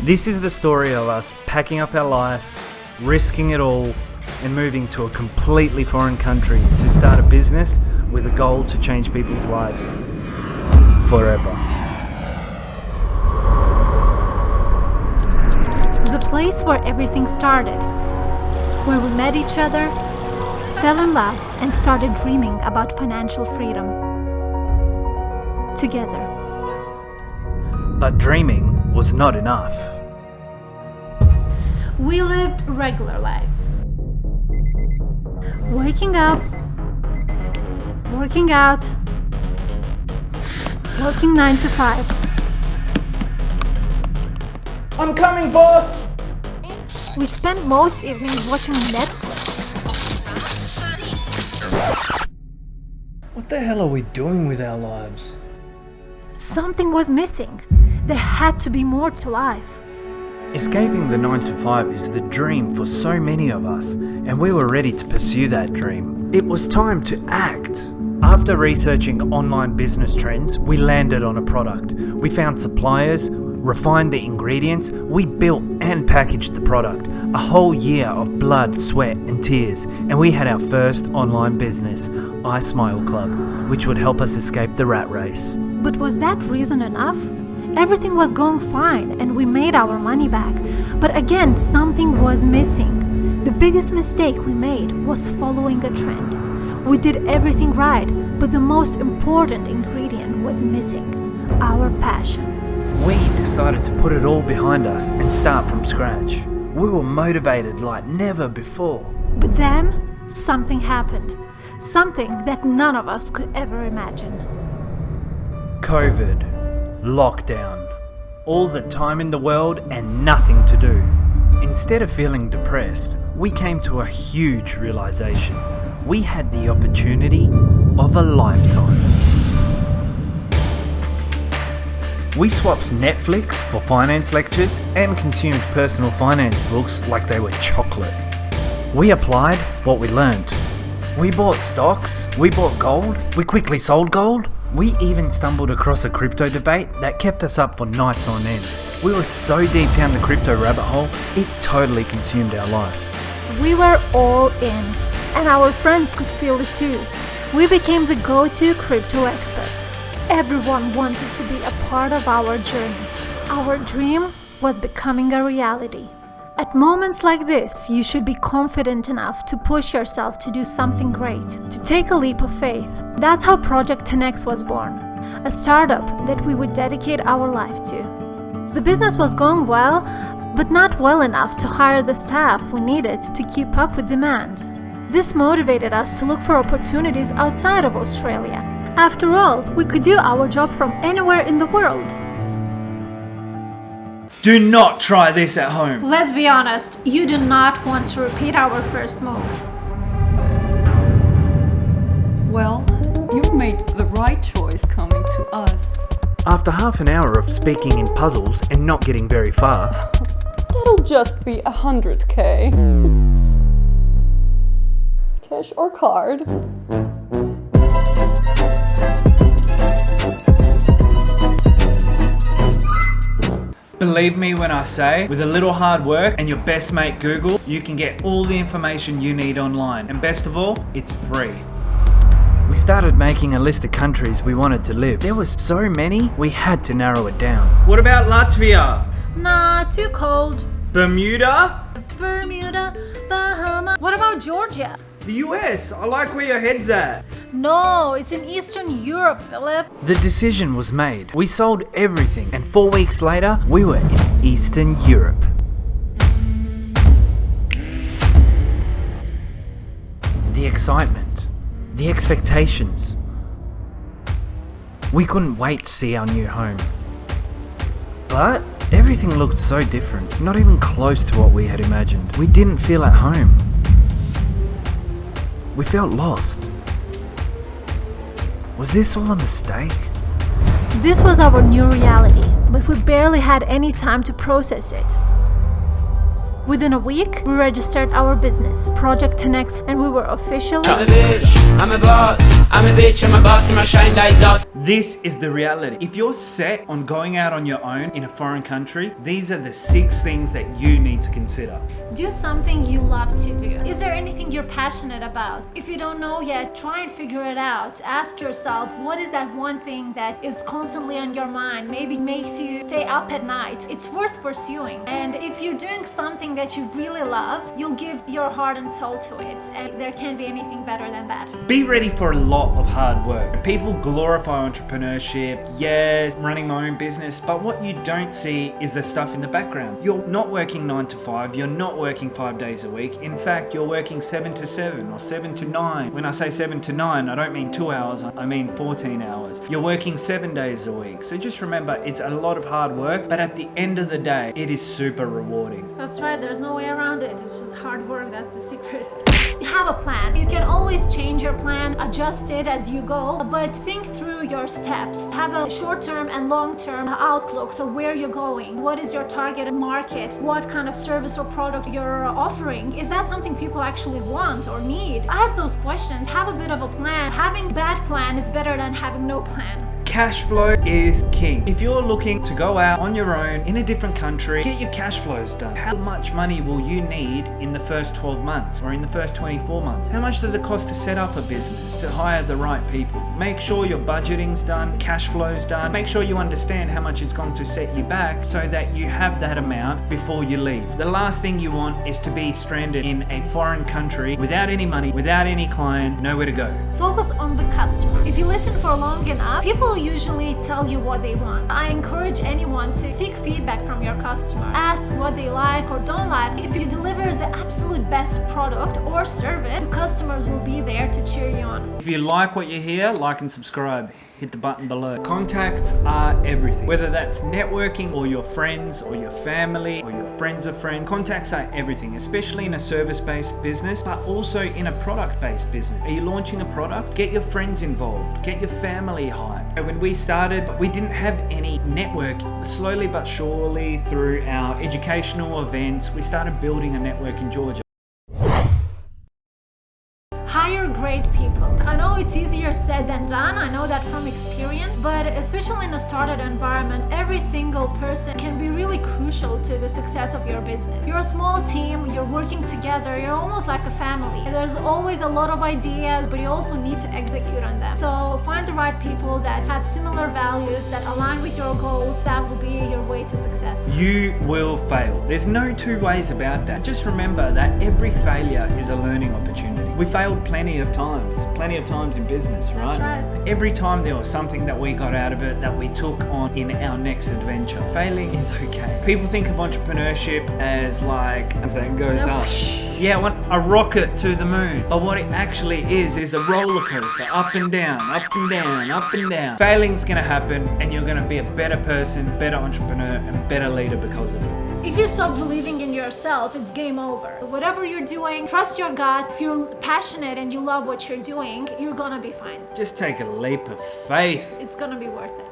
This is the story of us packing up our life, risking it all, and moving to a completely foreign country to start a business with a goal to change people's lives forever. The place where everything started, where we met each other, fell in love, and started dreaming about financial freedom together. But dreaming was not enough. We lived regular lives. Waking up, working out, working 9 to 5. I'm coming, boss! We spent most evenings watching Netflix. What the hell are we doing with our lives? Something was missing. There had to be more to life. Escaping the 9 to 5 is the dream for so many of us, and we were ready to pursue that dream. It was time to act. After researching online business trends, we landed on a product. We found suppliers, refined the ingredients, we built and packaged the product. A whole year of blood, sweat and tears, and we had our first online business, I Smile Club, which would help us escape the rat race. But was that reason enough? Everything was going fine and we made our money back. But again, something was missing. The biggest mistake we made was following a trend. We did everything right, but the most important ingredient was missing: our passion. We decided to put it all behind us and start from scratch. We were motivated like never before. But then, something happened. Something that none of us could ever imagine. COVID. Lockdown. All the time in the world and nothing to do. Instead of feeling depressed, we came to a huge realization. We had the opportunity of a lifetime. We swapped Netflix for finance lectures and consumed personal finance books like they were chocolate. We applied what we learned. We bought stocks, we bought gold, we quickly sold gold. We even stumbled across a crypto debate that kept us up for nights on end. We were so deep down the crypto rabbit hole, it totally consumed our life. We were all in, and our friends could feel it too. We became the go-to crypto experts. Everyone wanted to be a part of our journey. Our dream was becoming a reality. At moments like this, you should be confident enough to push yourself to do something great, to take a leap of faith. That's how Project 10X was born, a startup that we would dedicate our life to. The business was going well, but not well enough to hire the staff we needed to keep up with demand. This motivated us to look for opportunities outside of Australia. After all, we could do our job from anywhere in the world. Do not try this at home. Let's be honest, you do not want to repeat our first move. Well, you made the right choice coming to us. After half an hour of speaking in puzzles and not getting very far, That'll just be 100K. Cash or card? believe me when I say, with a little hard work and your best mate Google, you can get all the information you need online. And best of all, it's free. We started making a list of countries we wanted to live. There were so many, we had to narrow it down. What about Latvia? Nah, too cold. Bermuda? Bermuda, Bahamas. What about Georgia? The US. I like where your head's at. No, it's in Eastern Europe, Philip. The decision was made. We sold everything, and 4 weeks later, we were in Eastern Europe. The excitement, the expectations. We couldn't wait to see our new home. But everything looked so different, not even close to what we had imagined. We didn't feel at home. We felt lost. Was this all a mistake? This was our new reality, but we barely had any time to process it. Within a week, we registered our business, Project 10X, and we were officially... I'm a bitch, I'm a boss, I'm a bitch, I'm a boss, I'm a shine like glass. This is the reality. If you're set on going out on your own in a foreign country, these are the 6 things that you need to consider. Do something you love to do. Is there anything you're passionate about? If you don't know yet, try and figure it out. Ask yourself, what is that one thing that is constantly on your mind? Maybe makes you stay up at night. It's worth pursuing. And if you're doing something that you really love, you'll give your heart and soul to it. And there can't be anything better than that. Be ready for a lot of hard work. People glorify entrepreneurship, yes, running my own business, but what you don't see is the stuff in the background. You're not working 9 to 5, you're not working 5 days a week. In fact, you're working 7 to 7 or 7 to 9. When I say 7 to 9, I don't mean 2 hours, I mean 14 hours. You're working 7 days a week. So just remember, it's a lot of hard work, but at the end of the day, it is super rewarding. That's right, there's no way around it. It's just hard work, that's the secret. Have a plan. You can always change your plan, adjust it as you go, but think through your steps. Have a short-term and long-term outlooks or where you're going. What is your target market? What kind of service or product you're offering? Is that something people actually want or need? Ask those questions. Have a bit of a plan. Having a bad plan is better than having no plan. Cash flow is king. If you're looking to go out on your own in a different country, get your cash flows done. How much money will you need in the first 12 months or in the first 24 months? How much does it cost to set up a business, to hire the right people? Make sure your budgeting's done, cash flow's done. Make sure you understand how much it's going to set you back so that you have that amount before you leave. The last thing you want is to be stranded in a foreign country without any money, without any client, nowhere to go. Focus on the customer. If you listen for long enough, people usually tell you what they want. I encourage anyone to seek feedback from your customer. Ask what they like or don't like. If you deliver the absolute best product or service, the customers will be there to cheer you on. If you like what you hear, like and subscribe. Hit the button below. Contacts are everything. Whether that's networking or your friends or your family or your friends of friends, contacts are everything, especially in a service-based business, but also in a product-based business. Are you launching a product? Get your friends involved. Get your family hyped. When we started, we didn't have any network. Slowly but surely, through our educational events, we started building a network in Georgia. Hire great people. I know it's easier said than done, I know that from experience, but especially in a startup environment, every single person can be really crucial to the success of your business. You're a small team, you're working together, you're almost like a family. There's always a lot of ideas, but you also need to execute on them. So find the right people that have similar values, that align with your goals. That will be your way to success. You will fail. There's no two ways about that. Just remember that every failure is a learning opportunity. We failed plenty of times in business, right? That's right. Every time there was something that we got out of it that we took on in our next adventure. Failing is okay. People think of entrepreneurship as like, as that goes up. Yeah, I want a rocket to the moon. But what it actually is a roller coaster, up and down, up and down, up and down. Failing's gonna happen and you're gonna be a better person, better entrepreneur, and better leader because of it. If you stop believing in yourself, it's game over. Whatever you're doing, trust your gut. If you're passionate and you love what you're doing, you're gonna be fine. Just take a leap of faith. It's gonna be worth it.